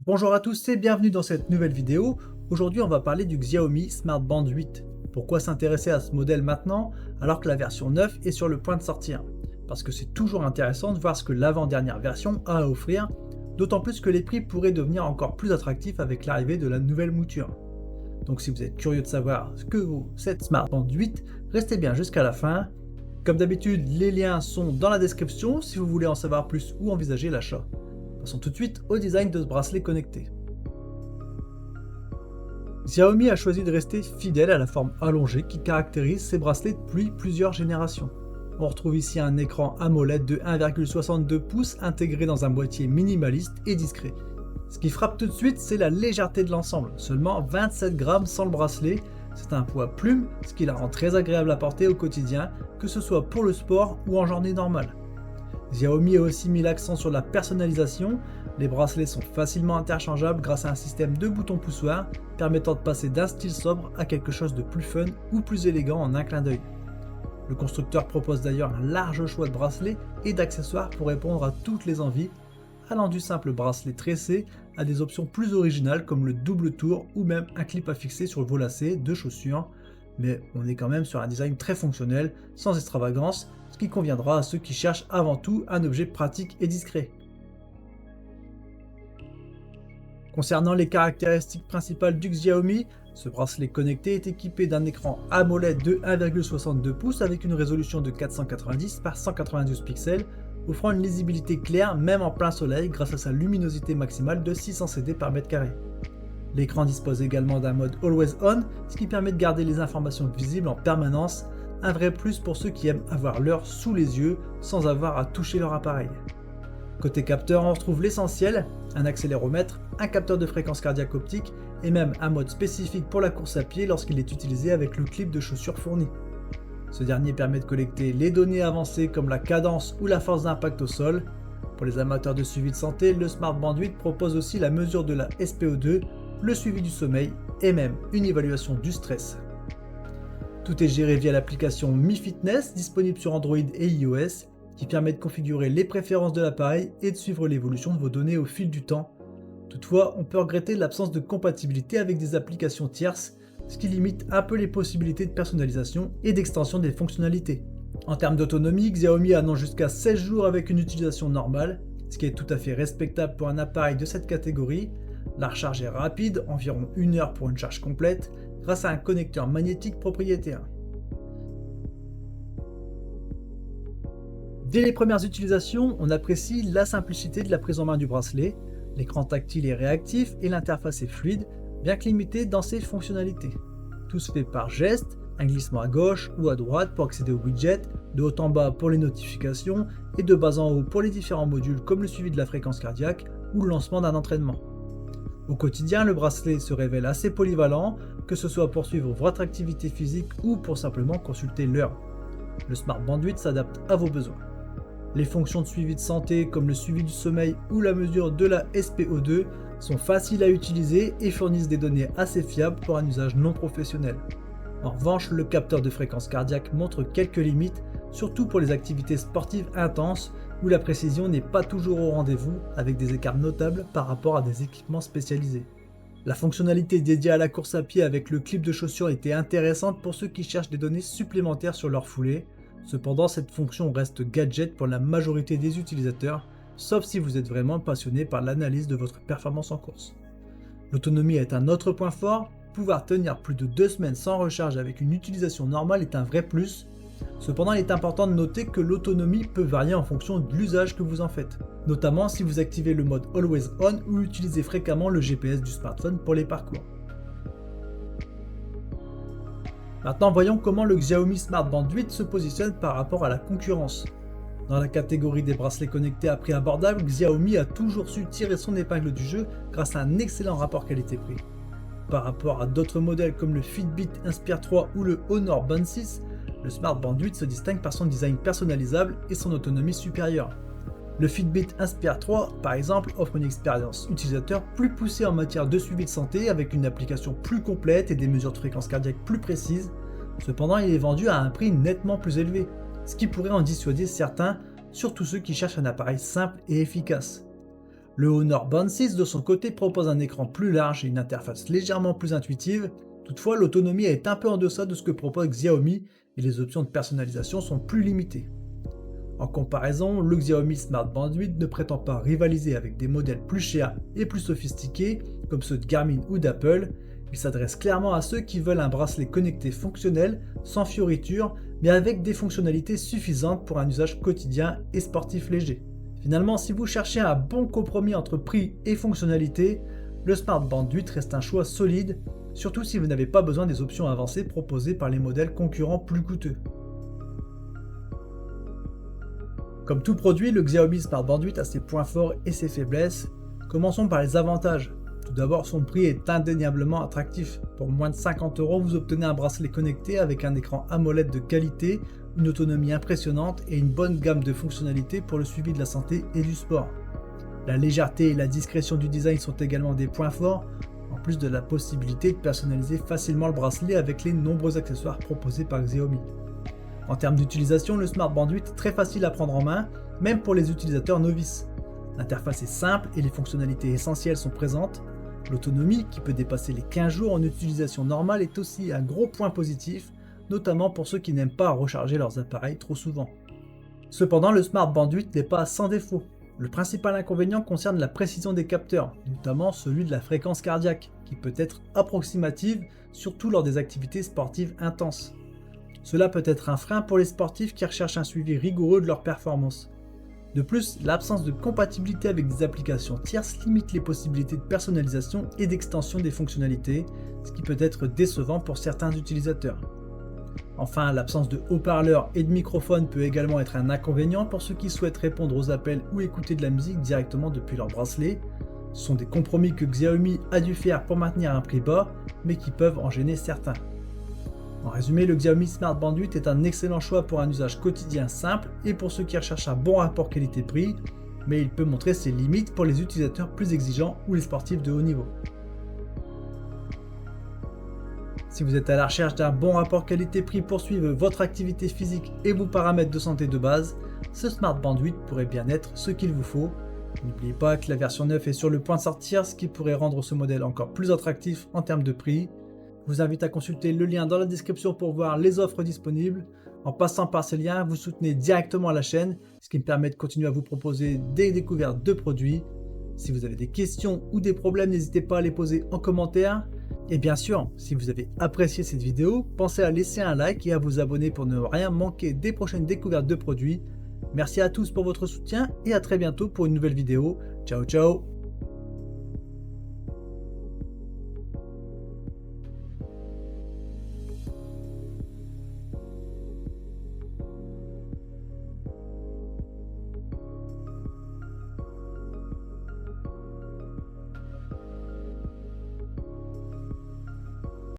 Bonjour à tous et bienvenue dans cette nouvelle vidéo. Aujourd'hui on va parler du Xiaomi Smart Band 8. Pourquoi s'intéresser à ce modèle maintenant alors que la version 9 est sur le point de sortir? Parce que c'est toujours intéressant de voir ce que l'avant-dernière version a à offrir, d'autant plus que les prix pourraient devenir encore plus attractifs avec l'arrivée de la nouvelle mouture. Donc si vous êtes curieux de savoir ce que vaut cette Smart Band 8, restez bien jusqu'à la fin. Comme d'habitude, les liens sont dans la description si vous voulez en savoir plus ou envisager l'achat. Passons tout de suite au design de ce bracelet connecté. Xiaomi a choisi de rester fidèle à la forme allongée qui caractérise ces bracelets depuis plusieurs générations. On retrouve ici un écran AMOLED de 1,62 pouces intégré dans un boîtier minimaliste et discret. Ce qui frappe tout de suite, c'est la légèreté de l'ensemble, seulement 27 grammes sans le bracelet. C'est un poids plume, ce qui la rend très agréable à porter au quotidien, que ce soit pour le sport ou en journée normale. Xiaomi a aussi mis l'accent sur la personnalisation. Les bracelets sont facilement interchangeables grâce à un système de boutons poussoirs permettant de passer d'un style sobre à quelque chose de plus fun ou plus élégant en un clin d'œil. Le constructeur propose d'ailleurs un large choix de bracelets et d'accessoires pour répondre à toutes les envies, allant du simple bracelet tressé à des options plus originales comme le double tour ou même un clip à fixer sur vos lacets de chaussures. Mais on est quand même sur un design très fonctionnel, sans extravagance, ce qui conviendra à ceux qui cherchent avant tout un objet pratique et discret. Concernant les caractéristiques principales du Xiaomi, ce bracelet connecté est équipé d'un écran AMOLED de 1,62 pouces avec une résolution de 490 par 192 pixels, offrant une lisibilité claire même en plein soleil grâce à sa luminosité maximale de 600 CD par mètre carré. L'écran dispose également d'un mode Always On, ce qui permet de garder les informations visibles en permanence, un vrai plus pour ceux qui aiment avoir l'heure sous les yeux sans avoir à toucher leur appareil. Côté capteur, on retrouve l'essentiel, un accéléromètre, un capteur de fréquence cardiaque optique et même un mode spécifique pour la course à pied lorsqu'il est utilisé avec le clip de chaussure fourni. Ce dernier permet de collecter les données avancées comme la cadence ou la force d'impact au sol. Pour les amateurs de suivi de santé, le Smart Band 8 propose aussi la mesure de la SpO2, le suivi du sommeil et même une évaluation du stress. Tout est géré via l'application Mi Fitness disponible sur Android et iOS qui permet de configurer les préférences de l'appareil et de suivre l'évolution de vos données au fil du temps. Toutefois, on peut regretter l'absence de compatibilité avec des applications tierces, ce qui limite un peu les possibilités de personnalisation et d'extension des fonctionnalités. En termes d'autonomie, Xiaomi annonce jusqu'à 16 jours avec une utilisation normale, ce qui est tout à fait respectable pour un appareil de cette catégorie. La recharge est rapide, environ 1 heure pour une charge complète, grâce à un connecteur magnétique propriétaire. Dès les premières utilisations, on apprécie la simplicité de la prise en main du bracelet, l'écran tactile est réactif et l'interface est fluide, bien que limitée dans ses fonctionnalités. Tout se fait par geste, un glissement à gauche ou à droite pour accéder aux widgets, de haut en bas pour les notifications et de bas en haut pour les différents modules comme le suivi de la fréquence cardiaque ou le lancement d'un entraînement. Au quotidien, le bracelet se révèle assez polyvalent, que ce soit pour suivre votre activité physique ou pour simplement consulter l'heure. Le Smart Band 8 s'adapte à vos besoins. Les fonctions de suivi de santé comme le suivi du sommeil ou la mesure de la SpO2 sont faciles à utiliser et fournissent des données assez fiables pour un usage non professionnel. En revanche, le capteur de fréquence cardiaque montre quelques limites, surtout pour les activités sportives intenses où la précision n'est pas toujours au rendez-vous avec des écarts notables par rapport à des équipements spécialisés. La fonctionnalité dédiée à la course à pied avec le clip de chaussure était intéressante pour ceux qui cherchent des données supplémentaires sur leur foulée. Cependant, cette fonction reste gadget pour la majorité des utilisateurs, sauf si vous êtes vraiment passionné par l'analyse de votre performance en course. L'autonomie est un autre point fort, pouvoir tenir plus de 2 semaines sans recharge avec une utilisation normale est un vrai plus. Cependant, il est important de noter que l'autonomie peut varier en fonction de l'usage que vous en faites, notamment si vous activez le mode Always On ou utilisez fréquemment le GPS du smartphone pour les parcours. Maintenant, voyons comment le Xiaomi Smart Band 8 se positionne par rapport à la concurrence. Dans la catégorie des bracelets connectés à prix abordable, Xiaomi a toujours su tirer son épingle du jeu grâce à un excellent rapport qualité-prix. Par rapport à d'autres modèles comme le Fitbit Inspire 3 ou le Honor Band 6, le Smart Band 8 se distingue par son design personnalisable et son autonomie supérieure. Le Fitbit Inspire 3, par exemple, offre une expérience utilisateur plus poussée en matière de suivi de santé avec une application plus complète et des mesures de fréquence cardiaque plus précises. Cependant, il est vendu à un prix nettement plus élevé, ce qui pourrait en dissuader certains, surtout ceux qui cherchent un appareil simple et efficace. Le Honor Band 6 de son côté propose un écran plus large et une interface légèrement plus intuitive, toutefois l'autonomie est un peu en deçà de ce que propose Xiaomi et les options de personnalisation sont plus limitées. En comparaison, le Xiaomi Smart Band 8 ne prétend pas rivaliser avec des modèles plus chers et plus sophistiqués comme ceux de Garmin ou d'Apple. Il s'adresse clairement à ceux qui veulent un bracelet connecté fonctionnel, sans fioritures, mais avec des fonctionnalités suffisantes pour un usage quotidien et sportif léger. Finalement, si vous cherchez un bon compromis entre prix et fonctionnalité, le Smart Band 8 reste un choix solide, surtout si vous n'avez pas besoin des options avancées proposées par les modèles concurrents plus coûteux. Comme tout produit, le Xiaomi Smart Band 8 a ses points forts et ses faiblesses. Commençons par les avantages. Tout d'abord, son prix est indéniablement attractif. Pour moins de 50 €, vous obtenez un bracelet connecté avec un écran AMOLED de qualité, une autonomie impressionnante et une bonne gamme de fonctionnalités pour le suivi de la santé et du sport. La légèreté et la discrétion du design sont également des points forts, en plus de la possibilité de personnaliser facilement le bracelet avec les nombreux accessoires proposés par Xiaomi. En termes d'utilisation, le Smart Band 8 est très facile à prendre en main, même pour les utilisateurs novices. L'interface est simple et les fonctionnalités essentielles sont présentes. L'autonomie, qui peut dépasser les 15 jours en utilisation normale, est aussi un gros point positif, notamment pour ceux qui n'aiment pas recharger leurs appareils trop souvent. Cependant, le Smart Band 8 n'est pas sans défaut. Le principal inconvénient concerne la précision des capteurs, notamment celui de la fréquence cardiaque, qui peut être approximative, surtout lors des activités sportives intenses. Cela peut être un frein pour les sportifs qui recherchent un suivi rigoureux de leur performance. De plus, l'absence de compatibilité avec des applications tierces limite les possibilités de personnalisation et d'extension des fonctionnalités, ce qui peut être décevant pour certains utilisateurs. Enfin, l'absence de haut-parleurs et de microphones peut également être un inconvénient pour ceux qui souhaitent répondre aux appels ou écouter de la musique directement depuis leur bracelet. Ce sont des compromis que Xiaomi a dû faire pour maintenir un prix bas, mais qui peuvent en gêner certains. En résumé, le Xiaomi Smart Band 8 est un excellent choix pour un usage quotidien simple et pour ceux qui recherchent un bon rapport qualité-prix, mais il peut montrer ses limites pour les utilisateurs plus exigeants ou les sportifs de haut niveau. Si vous êtes à la recherche d'un bon rapport qualité-prix pour suivre votre activité physique et vos paramètres de santé de base, ce Smart Band 8 pourrait bien être ce qu'il vous faut. N'oubliez pas que la version 9 est sur le point de sortir, ce qui pourrait rendre ce modèle encore plus attractif en termes de prix. Je vous invite à consulter le lien dans la description pour voir les offres disponibles. En passant par ces liens, vous soutenez directement la chaîne, ce qui me permet de continuer à vous proposer des découvertes de produits. Si vous avez des questions ou des problèmes, n'hésitez pas à les poser en commentaire. Et bien sûr, si vous avez apprécié cette vidéo, pensez à laisser un like et à vous abonner pour ne rien manquer des prochaines découvertes de produits. Merci à tous pour votre soutien et à très bientôt pour une nouvelle vidéo. Ciao ciao!